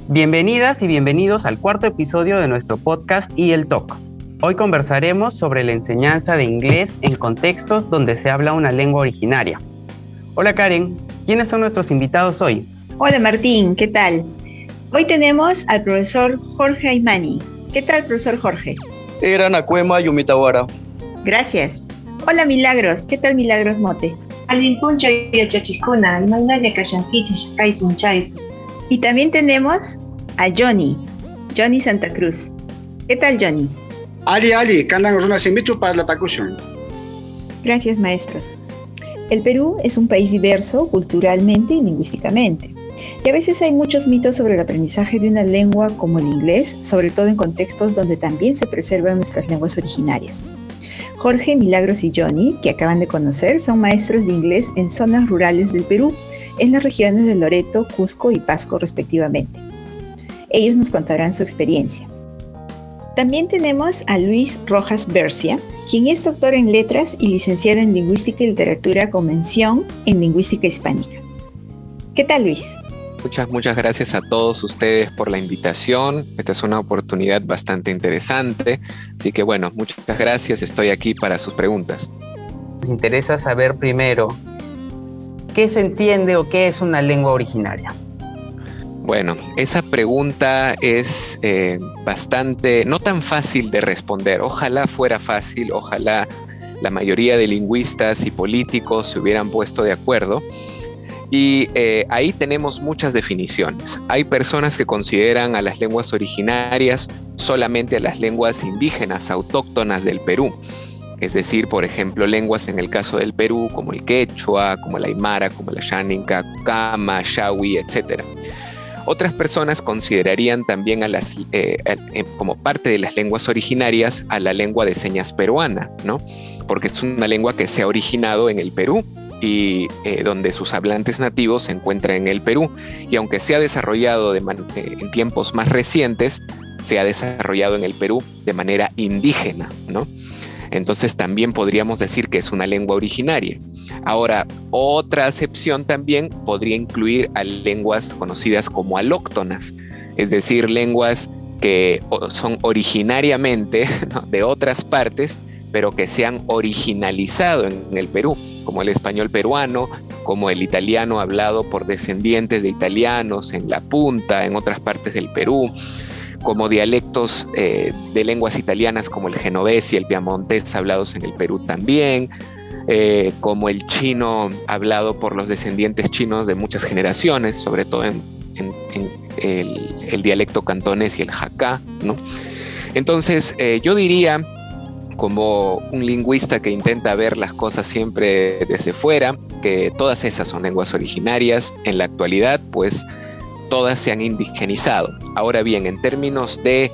Bienvenidas y bienvenidos al cuarto episodio de nuestro podcast y el Talk. Hoy conversaremos sobre la enseñanza de inglés en contextos donde se habla una lengua originaria. Hola Karen, ¿quiénes son nuestros invitados hoy? Hola Martín, ¿qué tal? Hoy tenemos al profesor Jorge Aymani. ¿Qué tal, profesor Jorge? Era Nakuema Yumitawara. Gracias. Hola Milagros, ¿qué tal Milagros Mote? Y también tenemos a Johnny Santa Cruz. ¿Qué tal, Johnny? Ali, kanang runasimitu para la takushun. Gracias, maestros. El Perú es un país diverso culturalmente y lingüísticamente. Y a veces hay muchos mitos sobre el aprendizaje de una lengua como el inglés, sobre todo en contextos donde también se preservan nuestras lenguas originarias. Jorge, Milagros y Johnny, que acaban de conocer, son maestros de inglés en zonas rurales del Perú, en las regiones de Loreto, Cusco y Pasco respectivamente. Ellos nos contarán su experiencia. También tenemos a Luis Rojas Bercia, quien es doctor en letras y licenciado en lingüística y literatura con mención en lingüística hispánica. ¿Qué tal, Luis? Muchas gracias a todos ustedes por la invitación. Esta es una oportunidad bastante interesante. Así que bueno, muchas gracias. Estoy aquí para sus preguntas. Nos interesa saber primero, ¿qué se entiende o qué es una lengua originaria? Bueno, esa pregunta es bastante, no tan fácil de responder. Ojalá fuera fácil, ojalá la mayoría de lingüistas y políticos se hubieran puesto de acuerdo. Y ahí tenemos muchas definiciones. Hay personas que consideran a las lenguas originarias solamente a las lenguas indígenas, autóctonas del Perú. Es decir, por ejemplo, lenguas en el caso del Perú como el quechua, como el aymara, como la xáninga, cama, xahui, etc. Otras personas considerarían también como parte de las lenguas originarias a la lengua de señas peruana, ¿no? Porque es una lengua que se ha originado en el Perú y donde sus hablantes nativos se encuentran en el Perú. Y aunque se ha desarrollado en tiempos más recientes, se ha desarrollado en el Perú de manera indígena, ¿no? Entonces también podríamos decir que es una lengua originaria. Ahora, otra acepción también podría incluir a lenguas conocidas como alóctonas, es decir, lenguas que son originariamente, ¿no?, de otras partes, pero que se han originalizado en el Perú, como el español peruano, como el italiano hablado por descendientes de italianos en La Punta, en otras partes del Perú, como dialectos de lenguas italianas como el genovés y el piamontés hablados en el Perú también, como el chino hablado por los descendientes chinos de muchas generaciones, sobre todo en el dialecto cantonés y el hakka, ¿no? Entonces, yo diría, como un lingüista que intenta ver las cosas siempre desde fuera, que todas esas son lenguas originarias. En la actualidad, pues, todas se han indigenizado. Ahora bien, en términos de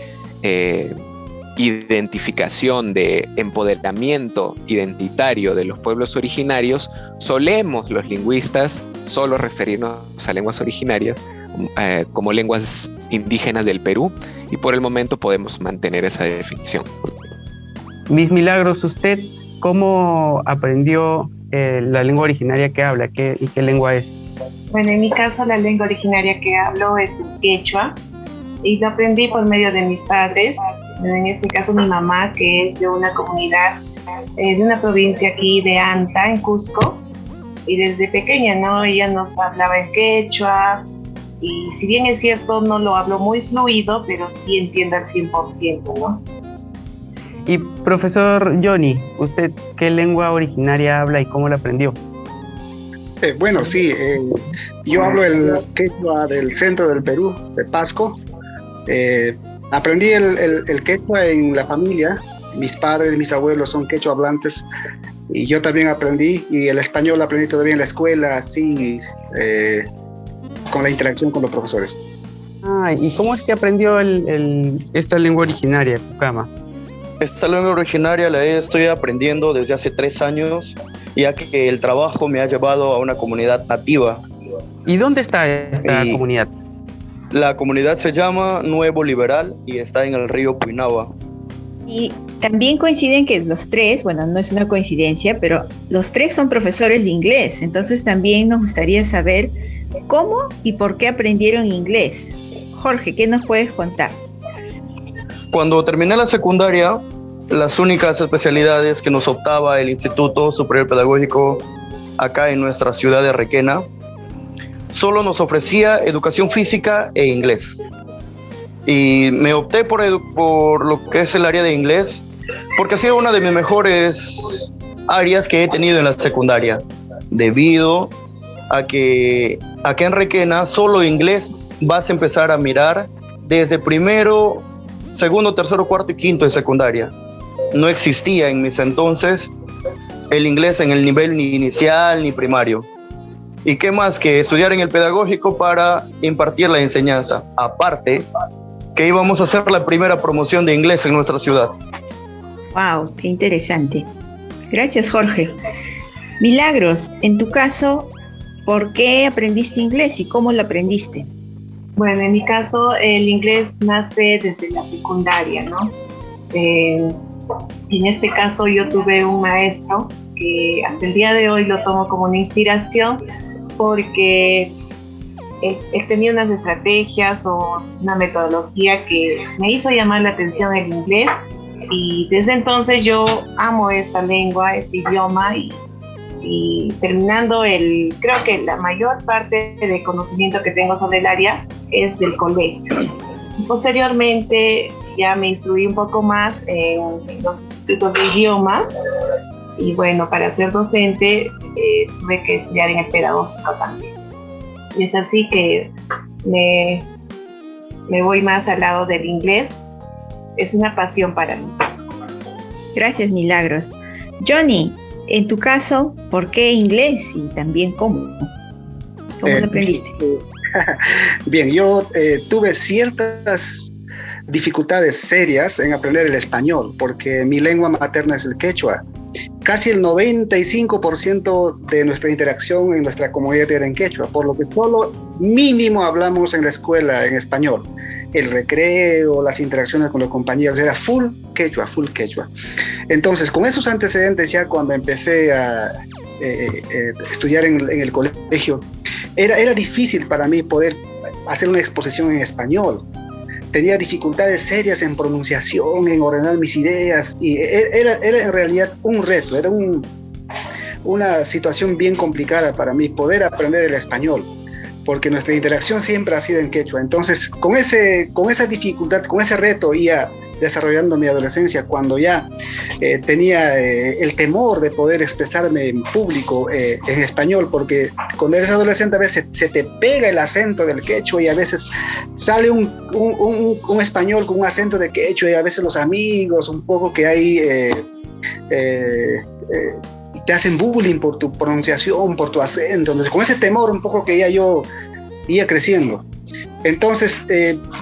identificación, de empoderamiento identitario de los pueblos originarios, solemos los lingüistas solo referirnos a lenguas originarias como lenguas indígenas del Perú, y por el momento podemos mantener esa definición. Miss Milagros, ¿usted cómo aprendió la lengua originaria que habla? ¿Y qué lengua es? Bueno, en mi caso la lengua originaria que hablo es el quechua y lo aprendí por medio de mis padres, en este caso mi mamá, que es de una comunidad, de una provincia aquí de Anta, en Cusco, y desde pequeña, ¿no?, ella nos hablaba en quechua, y si bien es cierto no lo hablo muy fluido, pero sí entiendo al 100%, ¿no? Y profesor Johnny, ¿usted qué lengua originaria habla y cómo la aprendió? Bueno, sí, yo hablo el quechua del centro del Perú, de Pasco. Aprendí el quechua en la familia. Mis padres, mis abuelos son quechua hablantes y yo también aprendí, y el español aprendí todavía en la escuela, así, con la interacción con los profesores. ¿Y cómo es que aprendió esta lengua originaria, Cucama? Esta lengua originaria la estoy aprendiendo desde hace 3 años, ya que el trabajo me ha llevado a una comunidad nativa. ¿Y dónde está esta comunidad? La comunidad se llama Nuevo Liberal y está en el río Puinahua. Y también coinciden que los tres, bueno, no es una coincidencia, pero los tres son profesores de inglés. Entonces también nos gustaría saber cómo y por qué aprendieron inglés. Jorge, ¿qué nos puedes contar? Cuando terminé la secundaria, las únicas especialidades que nos optaba el Instituto Superior Pedagógico acá en nuestra ciudad de Requena, solo nos ofrecía educación física e inglés. Y me opté por lo que es el área de inglés, porque ha sido una de mis mejores áreas que he tenido en la secundaria, debido a que acá en Requena solo inglés vas a empezar a mirar desde primero, segundo, tercero, cuarto y quinto de secundaria. No existía en mis entonces el inglés en el nivel ni inicial ni primario. ¿Y qué más que estudiar en el pedagógico para impartir la enseñanza? Aparte, que íbamos a hacer la primera promoción de inglés en nuestra ciudad. Wow, qué interesante. Gracias, Jorge. Milagros, en tu caso, ¿por qué aprendiste inglés y cómo lo aprendiste? Bueno, en mi caso, el inglés nace desde la secundaria, ¿no? En este caso, yo tuve un maestro que hasta el día de hoy lo tomo como una inspiración, porque él tenía unas estrategias o una metodología que me hizo llamar la atención el inglés, y desde entonces yo amo esta lengua, este idioma, y terminando creo que la mayor parte de conocimiento que tengo sobre el área es del colegio. Y posteriormente ya me instruí un poco más en los institutos de idioma, y bueno, para ser docente tuve que estudiar en el pedagógico también. Y es así que me voy más al lado del inglés. Es una pasión para mí. Gracias, Milagros. Johnny, en tu caso, ¿por qué inglés y también cómo? ¿Cómo lo aprendiste? Bien, yo tuve ciertas dificultades serias en aprender el español, porque mi lengua materna es el quechua. Casi el 95% de nuestra interacción en nuestra comunidad era en quechua, por lo que solo mínimo hablamos en la escuela en español. El recreo, las interacciones con los compañeros, era full quechua. Entonces, con esos antecedentes, ya cuando empecé a estudiar en el colegio, era difícil para mí poder hacer una exposición en español. Tenía dificultades serias en pronunciación, en ordenar mis ideas, y era en realidad un reto, era una situación bien complicada para mí poder aprender el español, porque nuestra interacción siempre ha sido en quechua. Entonces, con esa dificultad, con ese reto, iba desarrollando mi adolescencia, cuando ya tenía el temor de poder expresarme en público en español, porque cuando eres adolescente a veces se te pega el acento del quechua, y a veces sale un español con un acento de quechua, y a veces los amigos un poco que hay te hacen bullying por tu pronunciación, por tu acento. Entonces, con ese temor un poco que ya yo iba creciendo, entonces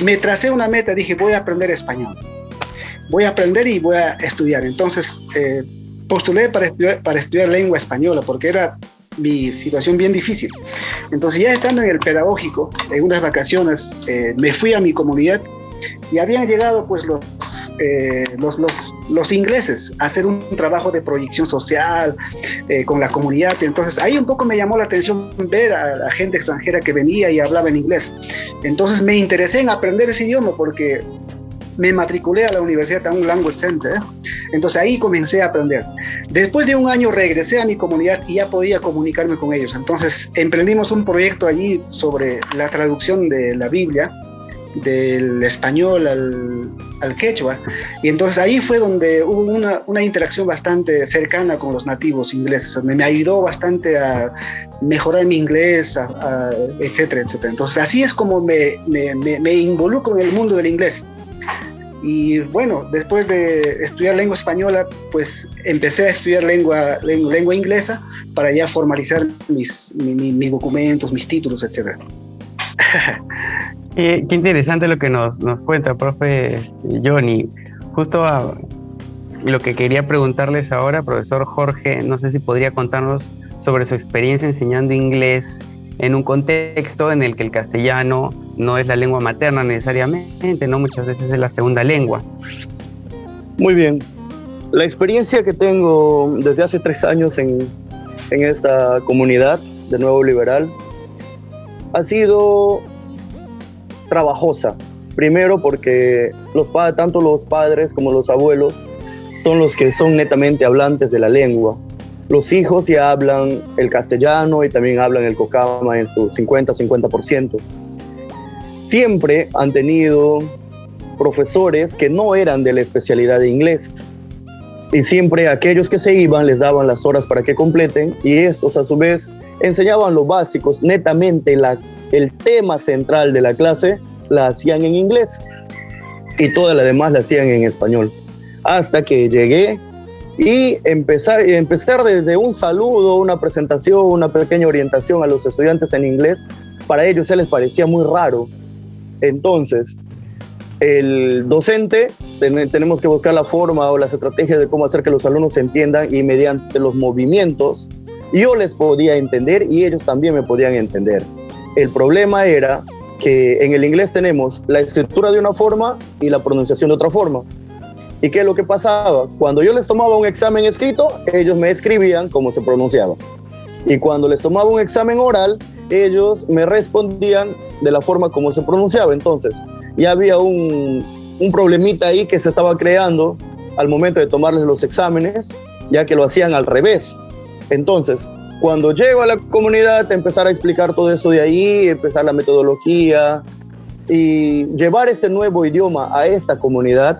me tracé una meta. Dije, voy a aprender español, voy a aprender y voy a estudiar. Entonces postulé para estudiar lengua española, porque era mi situación bien difícil. Entonces, ya estando en el pedagógico, en unas vacaciones, me fui a mi comunidad, y habían llegado pues los ingleses a hacer un trabajo de proyección social con la comunidad. Entonces ahí un poco me llamó la atención ver a la gente extranjera que venía y hablaba en inglés. Entonces me interesé en aprender ese idioma, porque me matriculé a la universidad, a un language center. Entonces ahí comencé a aprender. Después de un año regresé a mi comunidad y ya podía comunicarme con ellos. Entonces emprendimos un proyecto allí sobre la traducción de la Biblia del español al quechua, y entonces ahí fue donde hubo una interacción bastante cercana con los nativos ingleses. Me ayudó bastante a mejorar mi inglés, etcétera. Entonces así es como me involucro en el mundo del inglés. Y bueno, después de estudiar lengua española, pues empecé a estudiar lengua inglesa para ya formalizar mis documentos, mis títulos, etcétera. Qué interesante lo que nos cuenta, profe Johnny. Justo lo que quería preguntarles ahora, profesor Jorge, no sé si podría contarnos sobre su experiencia enseñando inglés en un contexto en el que el castellano no es la lengua materna necesariamente, ¿no? Muchas veces es la segunda lengua. Muy bien. La experiencia que tengo desde hace 3 años en esta comunidad de Nuevo Liberal ha sido trabajosa. Primero porque tanto los padres como los abuelos son los que son netamente hablantes de la lengua. Los hijos ya hablan el castellano y también hablan el cocama en su 50%. Siempre han tenido profesores que no eran de la especialidad de inglés. Y siempre aquellos que se iban les daban las horas para que completen, y estos a su vez enseñaban los básicos. Netamente el tema central de la clase la hacían en inglés y toda la demás la hacían en español. Hasta que llegué y empezar desde un saludo, una presentación, una pequeña orientación a los estudiantes en inglés, para ellos ya les parecía muy raro. Entonces, el docente, tenemos que buscar la forma o las estrategias de cómo hacer que los alumnos se entiendan, y mediante los movimientos yo les podía entender y ellos también me podían entender. El problema era que en el inglés tenemos la escritura de una forma y la pronunciación de otra forma. ¿Y qué es lo que pasaba? Cuando yo les tomaba un examen escrito, ellos me escribían cómo se pronunciaba. Y cuando les tomaba un examen oral, ellos me respondían de la forma como se pronunciaba. Entonces, ya había un problemita ahí que se estaba creando al momento de tomarles los exámenes, ya que lo hacían al revés. Entonces, cuando llego a la comunidad, empezar a explicar todo eso de ahí, empezar la metodología y llevar este nuevo idioma a esta comunidad,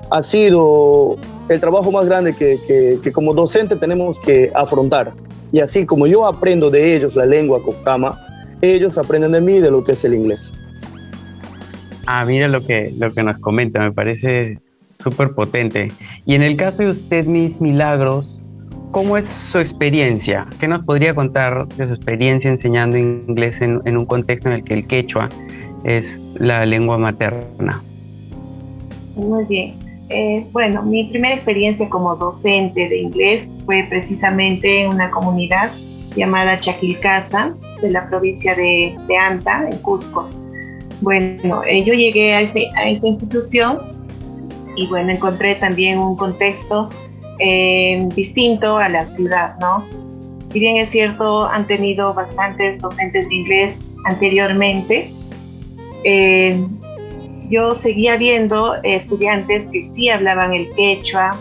ha sido el trabajo más grande que como docente tenemos que afrontar. Y así como yo aprendo de ellos la lengua cocama, ellos aprenden de mí de lo que es el inglés. Mira lo que nos comenta, me parece súper potente. Y en el caso de usted, Miss Milagros, ¿cómo es su experiencia? ¿Qué nos podría contar de su experiencia enseñando inglés en un contexto en el que el quechua es la lengua materna? Muy bien. Bueno, mi primera experiencia como docente de inglés fue precisamente en una comunidad llamada Chaquilcasa, de la provincia de Anta, en Cusco. Bueno, yo llegué a esta institución y bueno, encontré también un contexto distinto a la ciudad, ¿no? Si bien es cierto, han tenido bastantes docentes de inglés anteriormente, yo seguía viendo estudiantes que sí hablaban el quechua,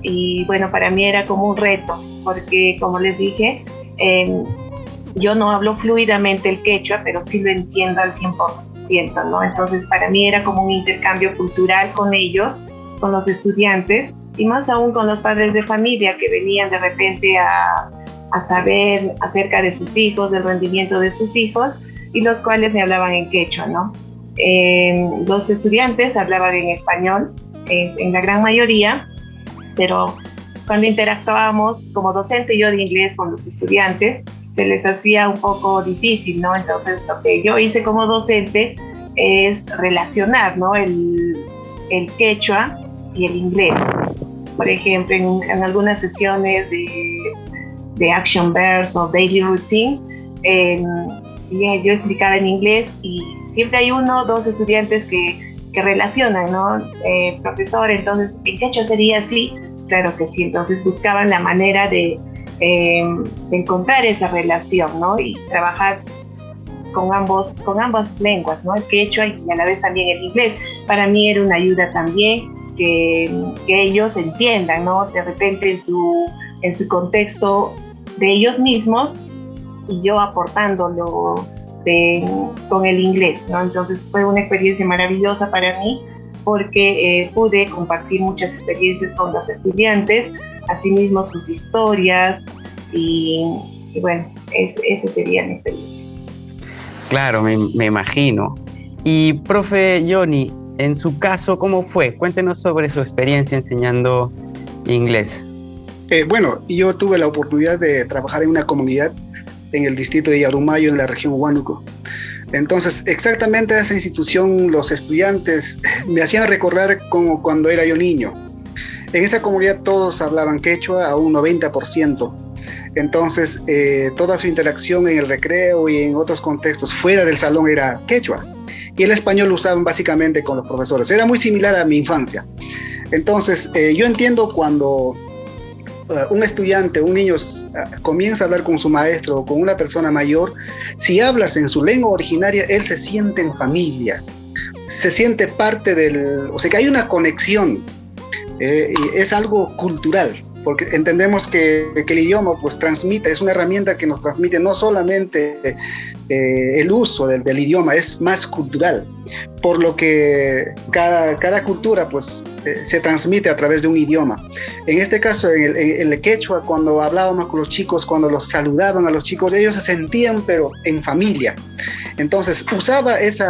y bueno, para mí era como un reto, porque como les dije, yo no hablo fluidamente el quechua, pero sí lo entiendo al 100%, ¿no? Entonces para mí era como un intercambio cultural con ellos, con los estudiantes, y más aún con los padres de familia que venían de repente a saber acerca de sus hijos, del rendimiento de sus hijos, y los cuales me hablaban en quechua, ¿no? Los estudiantes hablaban en español, en la gran mayoría, pero cuando interactuábamos como docente yo de inglés con los estudiantes, se les hacía un poco difícil, ¿no? Entonces lo que yo hice como docente es relacionar, ¿no? el quechua y el inglés. Por ejemplo, en algunas sesiones de Action Verbs o Daily Routine, sí, yo explicaba en inglés y siempre hay uno o dos estudiantes que relacionan, ¿no? Profesor, entonces, ¿en quechua sería así? Claro que sí, entonces buscaban la manera de encontrar esa relación, ¿no? Y trabajar con ambas lenguas, ¿no? El quechua y a la vez también el inglés. Para mí era una ayuda también que ellos entiendan, ¿no? De repente en su contexto de ellos mismos y yo aportándolo con el inglés, ¿no? Entonces fue una experiencia maravillosa para mí porque pude compartir muchas experiencias con los estudiantes, asimismo sus historias y bueno, esa sería mi experiencia. Claro, me imagino. Y profe Johnny, en su caso, ¿cómo fue? Cuéntenos sobre su experiencia enseñando inglés. Bueno, yo tuve la oportunidad de trabajar en una comunidad en el distrito de Yarumayo, en la región Huánuco. Entonces, exactamente a esa institución, los estudiantes me hacían recordar como cuando era yo niño. En esa comunidad todos hablaban quechua a un 90%. Entonces, toda su interacción en el recreo y en otros contextos fuera del salón era quechua. Y el español lo usaban básicamente con los profesores. Era muy similar a mi infancia. Entonces, yo entiendo cuando un estudiante, un niño comienza a hablar con su maestro o con una persona mayor, si hablas en su lengua originaria, él se siente en familia, se siente parte o sea que hay una conexión, y es algo cultural, porque entendemos que el idioma pues transmite, es una herramienta que nos transmite no solamente el uso del idioma, es más cultural, por lo que cada cultura pues se transmite a través de un idioma. En este caso, en el quechua, cuando hablábamos con los chicos, cuando los saludaban a los chicos, ellos se sentían pero en familia. Entonces usaba ese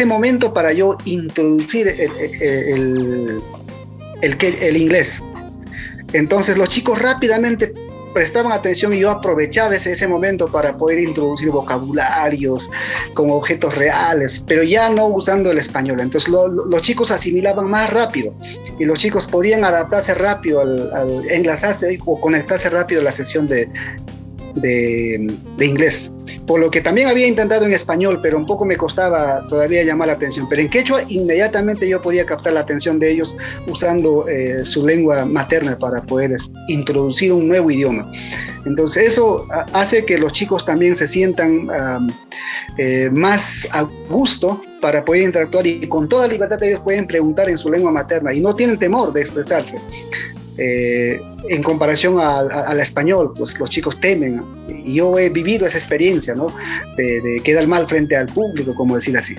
momento para yo introducir el inglés. Entonces los chicos rápidamente prestaban atención y yo aprovechaba ese momento para poder introducir vocabularios con objetos reales, pero ya no usando el español. Entonces los chicos asimilaban más rápido y los chicos podían adaptarse rápido al enlazarse o conectarse rápido a la sesión de inglés, por lo que también había intentado en español, pero un poco me costaba todavía llamar la atención, pero en quechua inmediatamente yo podía captar la atención de ellos usando su lengua materna para poder introducir un nuevo idioma. Entonces eso hace que los chicos también se sientan más a gusto para poder interactuar y con toda libertad ellos pueden preguntar en su lengua materna y no tienen temor de expresarse. En comparación al español, pues los chicos temen, y yo he vivido esa experiencia, ¿no? De quedar mal frente al público, como decir así.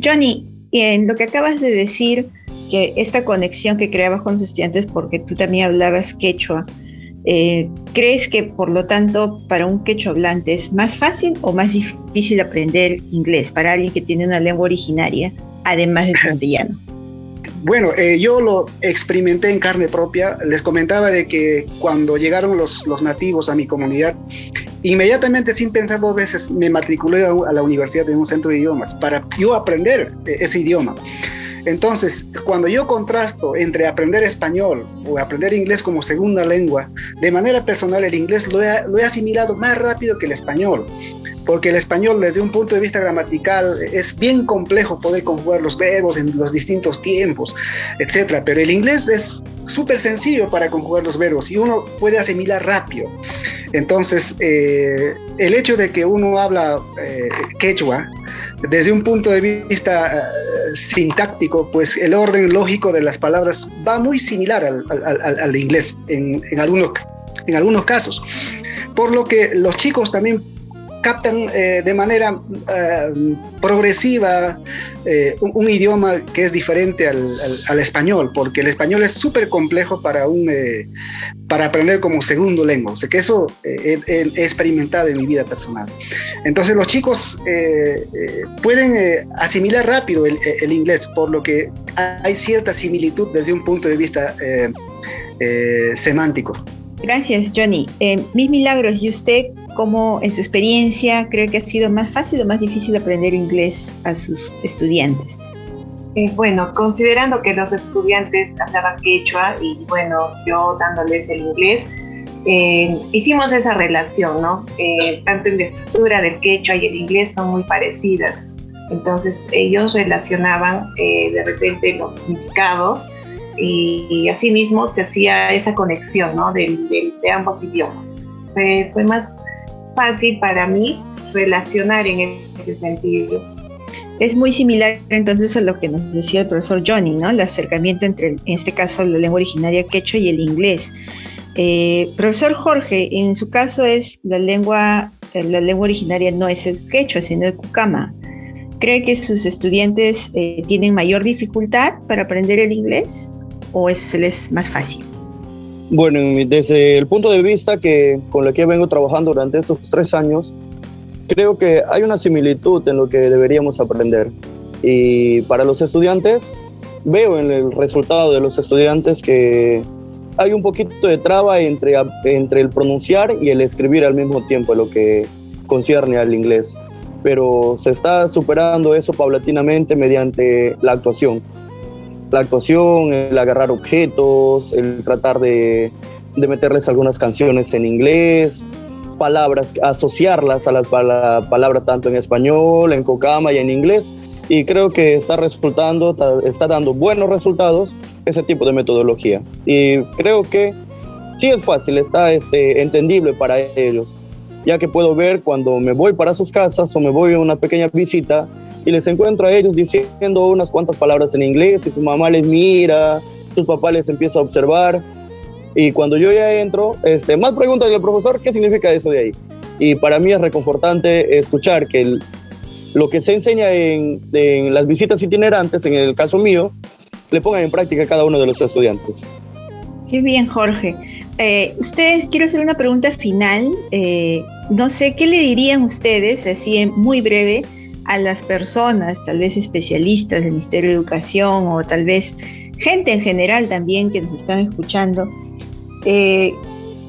Johnny, en lo que acabas de decir, que esta conexión que creabas con tus estudiantes, porque tú también hablabas quechua, ¿crees que por lo tanto para un quechua hablante es más fácil o más difícil aprender inglés para alguien que tiene una lengua originaria, además del castellano? Bueno, yo lo experimenté en carne propia. Les comentaba de que cuando llegaron los nativos a mi comunidad, inmediatamente sin pensar dos veces me matriculé a la universidad en un centro de idiomas para yo aprender ese idioma. Entonces, cuando yo contrasto entre aprender español o aprender inglés como segunda lengua, de manera personal el inglés lo he asimilado más rápido que el español. Porque el español desde un punto de vista gramatical es bien complejo poder conjugar los verbos en los distintos tiempos, etc. Pero el inglés es súper sencillo para conjugar los verbos y uno puede asimilar rápido. Entonces, el hecho de que uno habla quechua, desde un punto de vista sintáctico, pues el orden lógico de las palabras va muy similar al inglés en algunos casos. Por lo que los chicos también captan de manera progresiva un idioma que es diferente al español, porque el español es súper complejo para aprender como segundo lengua. O sea que eso he experimentado en mi vida personal. Entonces los chicos pueden asimilar rápido el inglés, por lo que hay cierta similitud desde un punto de vista semántico. Gracias, Johnny. Mis Milagros, ¿y usted cómo en su experiencia cree que ha sido más fácil o más difícil aprender inglés a sus estudiantes? Bueno, considerando que los estudiantes hablaban quechua y bueno, yo dándoles el inglés, hicimos esa relación, ¿no? Tanto en la estructura del quechua y el inglés son muy parecidas. Entonces ellos relacionaban de repente los significados y así mismo se hacía esa conexión, ¿no? de ambos idiomas. Fue más fácil para mí relacionar en ese sentido. Es muy similar entonces a lo que nos decía el profesor Johnny, ¿no? El acercamiento entre, en este caso, la lengua originaria quechua y el inglés. Profesor Jorge, en su caso la lengua originaria no es el quechua, sino el cucama. ¿Cree que sus estudiantes tienen mayor dificultad para aprender el inglés o les más fácil? Bueno, desde el punto de vista con el que vengo trabajando durante estos 3 años, creo que hay una similitud en lo que deberíamos aprender. Y para los estudiantes, veo en el resultado de los estudiantes que hay un poquito de traba entre el pronunciar y el escribir al mismo tiempo, en lo que concierne al inglés. Pero se está superando eso paulatinamente mediante la actuación. La actuación, el agarrar objetos, el tratar de meterles algunas canciones en inglés, palabras, asociarlas a la palabra tanto en español, en cucama y en inglés. Y creo que está dando buenos resultados ese tipo de metodología. Y creo que sí es fácil, está entendible para ellos, ya que puedo ver cuando me voy para sus casas o me voy a una pequeña visita y les encuentro a ellos diciendo unas cuantas palabras en inglés y su mamá les mira, su papá les empieza a observar. Y cuando yo ya entro, más preguntas al profesor, ¿qué significa eso de ahí? Y para mí es reconfortante escuchar que lo que se enseña en las visitas itinerantes, en el caso mío, le pongan en práctica a cada uno de los estudiantes. Qué bien, Jorge. Ustedes, quiero hacer una pregunta final. No sé, ¿qué le dirían ustedes, así muy breve, a las personas, tal vez especialistas del Ministerio de Educación o tal vez gente en general también que nos están escuchando,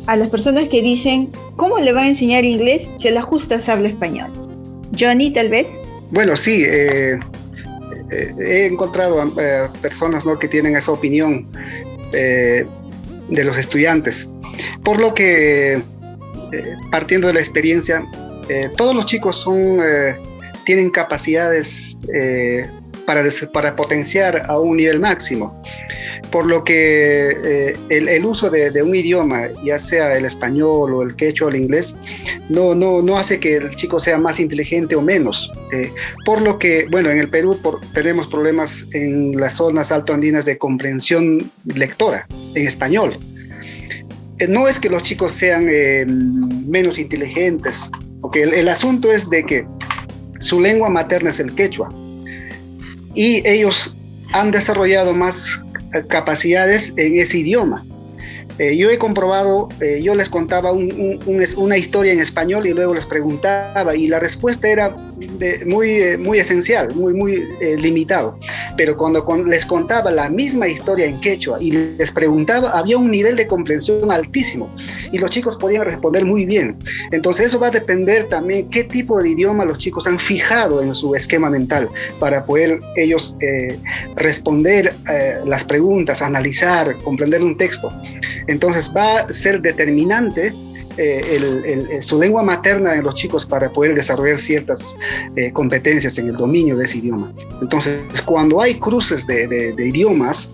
a las personas que dicen, ¿cómo le van a enseñar inglés si a la justa se habla español? Johnny, tal vez. Bueno, sí, he encontrado personas, ¿no?, que tienen esa opinión de los estudiantes, por lo que partiendo de la experiencia, todos los chicos tienen capacidades para potenciar a un nivel máximo, por lo que el uso de un idioma, ya sea el español o el quechua o el inglés, no hace que el chico sea más inteligente o menos. Por lo que, bueno, en el Perú tenemos problemas en las zonas altoandinas de comprensión lectora en español. No es que los chicos sean menos inteligentes, porque el asunto es de que su lengua materna es el quechua y ellos han desarrollado más capacidades en ese idioma. Yo he comprobado, yo les contaba una historia en español y luego les preguntaba y la respuesta era muy esencial, muy limitado. Pero cuando les contaba la misma historia en quechua y les preguntaba, había un nivel de comprensión altísimo y los chicos podían responder muy bien. Entonces eso va a depender también qué tipo de idioma los chicos han fijado en su esquema mental para poder ellos responder las preguntas, analizar, comprender un texto. Entonces va a ser determinante su lengua materna de los chicos para poder desarrollar ciertas competencias en el dominio de ese idioma. Entonces, cuando hay cruces de idiomas,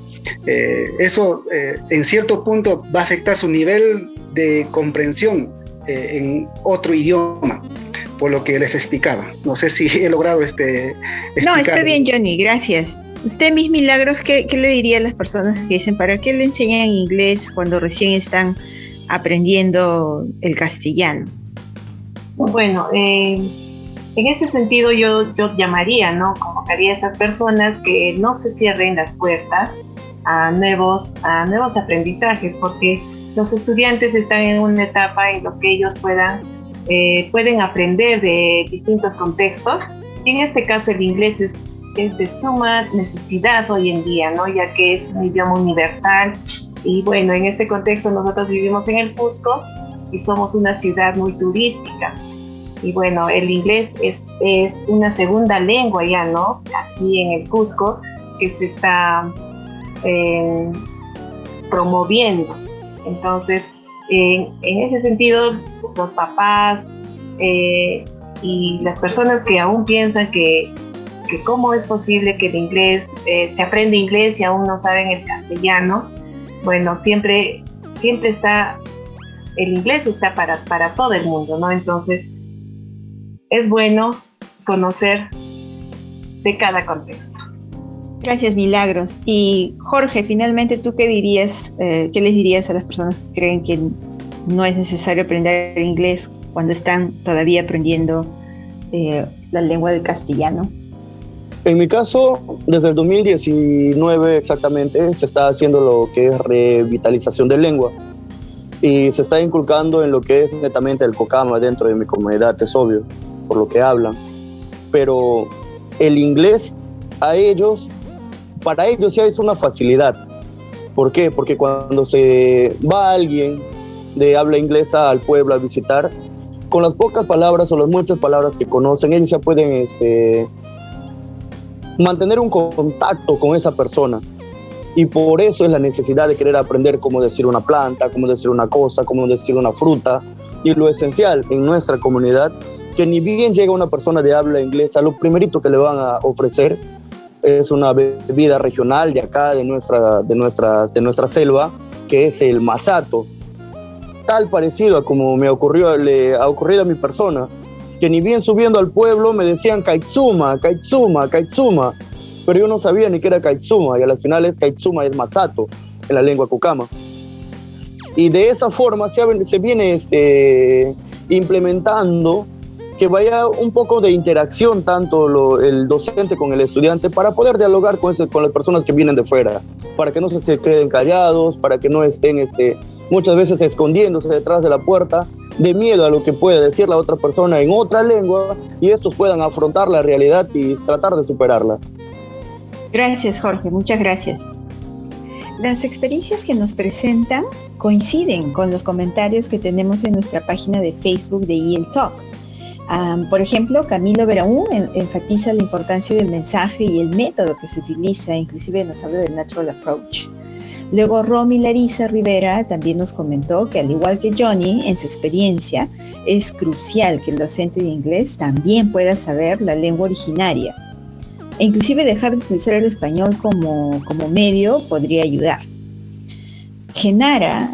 eso en cierto punto va a afectar su nivel de comprensión en otro idioma, por lo que les explicaba. No sé si he logrado explicar. No, está bien, Johnny, gracias. Usted, Miss Milagros, ¿qué le diría a las personas que dicen, ¿para qué le enseñan inglés cuando recién están aprendiendo el castellano? Bueno, en ese sentido yo llamaría, ¿no? Convocaría a esas personas que no se cierren las puertas a nuevos aprendizajes, porque los estudiantes están en una etapa en la que ellos pueden aprender de distintos contextos, y en este caso el inglés es de suma necesidad hoy en día, ¿no? Ya que es un idioma universal. Y bueno, en este contexto nosotros vivimos en el Cusco y somos una ciudad muy turística. Y bueno, el inglés es una segunda lengua ya, ¿no? Aquí en el Cusco, que se está promoviendo. Entonces, en ese sentido, los papás y las personas que aún piensan que cómo es posible que el inglés, se aprende inglés y aún no saben el castellano. Bueno, siempre está, el inglés está para todo el mundo, ¿no? Entonces, es bueno conocer de cada contexto. Gracias, Milagros. Y Jorge, finalmente, ¿tú qué les dirías a las personas que creen que no es necesario aprender inglés cuando están todavía aprendiendo la lengua del castellano? En mi caso, desde el 2019 exactamente, se está haciendo lo que es revitalización de lengua y se está inculcando en lo que es netamente el cocama dentro de mi comunidad, es obvio, por lo que hablan. Pero el inglés, para ellos ya es una facilidad. ¿Por qué? Porque cuando se va alguien de habla inglesa al pueblo a visitar, con las pocas palabras o las muchas palabras que conocen, ellos ya pueden mantener un contacto con esa persona, y por eso es la necesidad de querer aprender cómo decir una planta, cómo decir una cosa, cómo decir una fruta. Y lo esencial en nuestra comunidad, que ni bien llega una persona de habla inglesa, lo primerito que le van a ofrecer es una bebida regional de acá, de nuestra selva, que es el masato. Tal parecido a como le ha ocurrido a mi persona, que ni bien subiendo al pueblo me decían Kaitsuma, Kaitsuma, Kaitsuma, pero yo no sabía ni qué era Kaitsuma, y al final Kaitsuma es masato en la lengua cucama. Y de esa forma se viene implementando que vaya un poco de interacción tanto el docente con el estudiante para poder dialogar con las personas que vienen de fuera, para que no se queden callados, para que no estén muchas veces escondiéndose detrás de la puerta de miedo a lo que puede decir la otra persona en otra lengua, y estos puedan afrontar la realidad y tratar de superarla. Gracias, Jorge, muchas gracias. Las experiencias que nos presentan coinciden con los comentarios que tenemos en nuestra página de Facebook de EL Talk. Por ejemplo, Camilo Veraún enfatiza la importancia del mensaje y el método que se utiliza, inclusive nos habla del natural approach. Luego Romy Larisa Rivera también nos comentó que, al igual que Johnny, en su experiencia, es crucial que el docente de inglés también pueda saber la lengua originaria. E inclusive dejar de utilizar el español como medio podría ayudar. Genara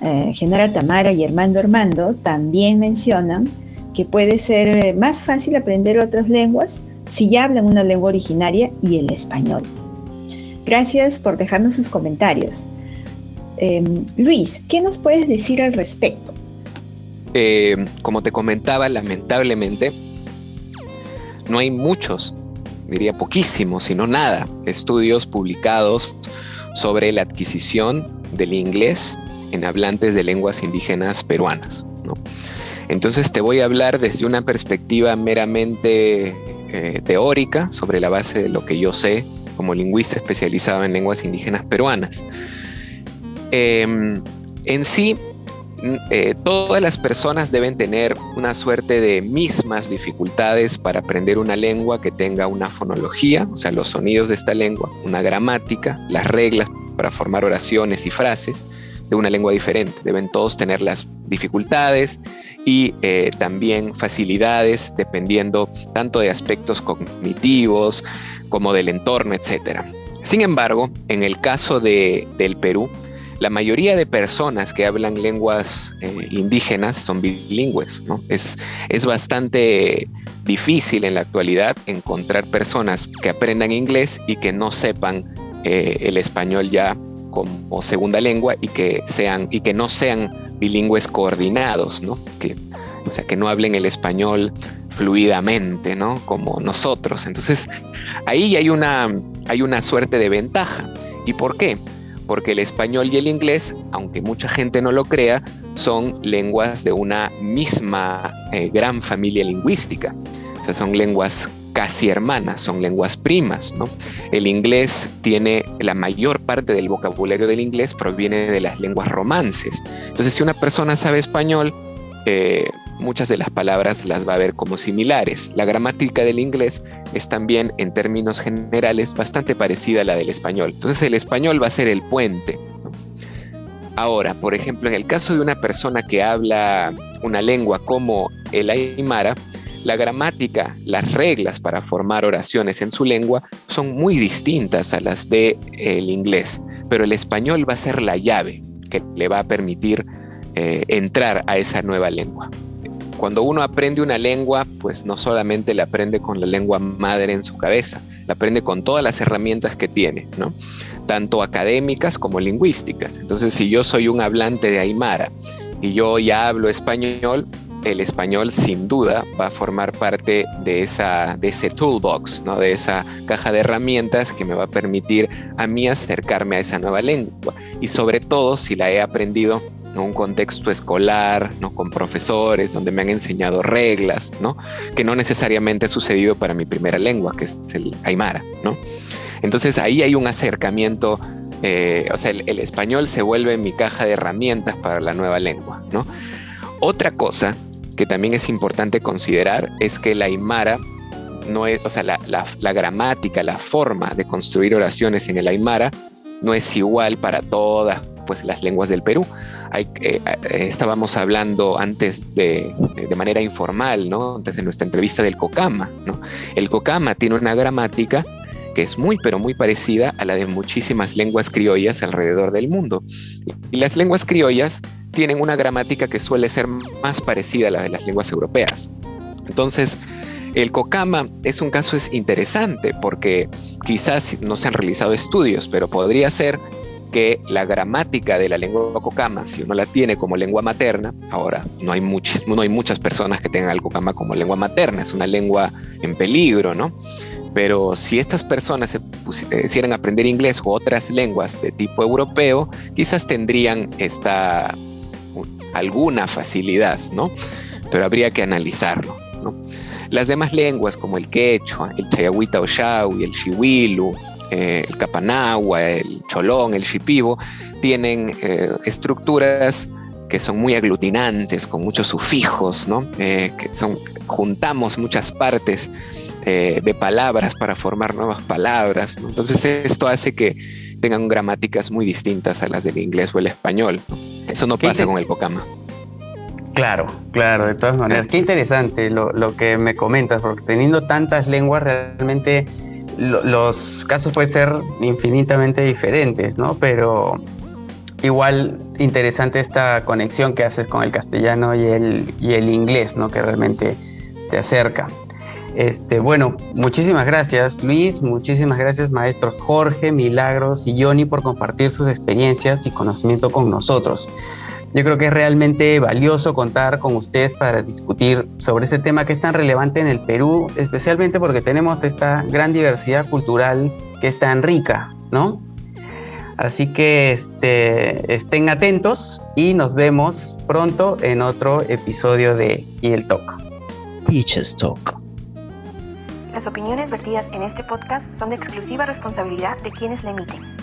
Tamara y Armando también mencionan que puede ser más fácil aprender otras lenguas si ya hablan una lengua originaria y el español. Gracias por dejarnos sus comentarios. Luis, ¿qué nos puedes decir al respecto? Como te comentaba, lamentablemente no hay muchos, diría poquísimos, sino nada, estudios publicados sobre la adquisición del inglés en hablantes de lenguas indígenas peruanas, ¿no? Entonces te voy a hablar desde una perspectiva meramente teórica, sobre la base de lo que yo sé como lingüista especializado en lenguas indígenas peruanas. En sí, todas las personas deben tener una suerte de mismas dificultades para aprender una lengua que tenga una fonología, o sea, los sonidos de esta lengua, una gramática, las reglas para formar oraciones y frases de una lengua diferente. Deben todos tener las dificultades y también facilidades dependiendo tanto de aspectos cognitivos como del entorno, etc. Sin embargo, en el caso del Perú, la mayoría de personas que hablan lenguas indígenas son bilingües, ¿no? Es bastante difícil en la actualidad encontrar personas que aprendan inglés y que no sepan el español ya como segunda lengua y que no sean bilingües coordinados, ¿no? O sea, que no hablen el español fluidamente, ¿no? Como nosotros. Entonces, ahí hay una suerte de ventaja. ¿Y por qué? Porque el español y el inglés, aunque mucha gente no lo crea, son lenguas de una misma gran familia lingüística. O sea, son lenguas casi hermanas, son lenguas primas, ¿no? El inglés tiene, la mayor parte del vocabulario del inglés proviene de las lenguas romances. Entonces, si una persona sabe español, muchas de las palabras las va a ver como similares. La gramática del inglés es también, en términos generales, bastante parecida a la del español. Entonces, el español va a ser el puente, ¿no? Ahora, por ejemplo, en el caso de una persona que habla una lengua como el aymara, la gramática, las reglas para formar oraciones en su lengua son muy distintas a las del inglés, pero el español va a ser la llave que le va a permitir entrar a esa nueva lengua. Cuando uno aprende una lengua, pues no solamente la aprende con la lengua madre en su cabeza, la aprende con todas las herramientas que tiene, ¿no? Tanto académicas como lingüísticas. Entonces, si yo soy un hablante de aymara y yo ya hablo español, el español sin duda va a formar parte de ese toolbox, ¿no? De esa caja de herramientas que me va a permitir a mí acercarme a esa nueva lengua. Y sobre todo si la he aprendido en un contexto escolar, ¿no? Con profesores donde me han enseñado reglas, ¿no? Que no necesariamente ha sucedido para mi primera lengua, que es el aymara, ¿no? Entonces ahí hay un acercamiento, o sea, el español se vuelve mi caja de herramientas para la nueva lengua, ¿no? Otra cosa que también es importante considerar es que el aymara no es, o sea, la gramática, la forma de construir oraciones en el aymara no es igual para todas, pues, las lenguas del Perú. Estábamos hablando antes de manera informal, ¿no? Antes de nuestra entrevista del Cocama, ¿no? El Cocama tiene una gramática que es muy, pero muy parecida a la de muchísimas lenguas criollas alrededor del mundo. Y las lenguas criollas tienen una gramática que suele ser más parecida a la de las lenguas europeas. Entonces, el Cocama es un caso interesante porque quizás no se han realizado estudios, pero podría ser que la gramática de la lengua Cocama, si uno la tiene como lengua materna, ahora no hay muchas personas que tengan el Cocama como lengua materna, es una lengua en peligro, ¿no? Pero si estas personas se pusieran a aprender inglés u otras lenguas de tipo europeo, quizás tendrían alguna facilidad, ¿no? Pero habría que analizarlo, ¿no? Las demás lenguas como el quechua, el chayagüita oyawi, el xihuilu, el capanagua, el cholón, el shipibo, tienen estructuras que son muy aglutinantes, con muchos sufijos, ¿no? Juntamos muchas partes de palabras para formar nuevas palabras, ¿no? Entonces esto hace que tengan gramáticas muy distintas a las del inglés o el español, ¿no? Eso no pasa con el Cocama. Claro, de todas maneras. Qué interesante lo que me comentas, porque teniendo tantas lenguas realmente los casos pueden ser infinitamente diferentes, ¿no? Pero igual interesante esta conexión que haces con el castellano y el inglés, ¿no? Que realmente te acerca. Bueno, muchísimas gracias Luis, muchísimas gracias maestros Jorge, Milagros y Johnny por compartir sus experiencias y conocimiento con nosotros. Yo creo que es realmente valioso contar con ustedes para discutir sobre este tema que es tan relevante en el Perú, especialmente porque tenemos esta gran diversidad cultural que es tan rica, ¿no? Así que estén atentos y nos vemos pronto en otro episodio de Y el Talk. Teachers Talk. Las opiniones vertidas en este podcast son de exclusiva responsabilidad de quienes la emiten.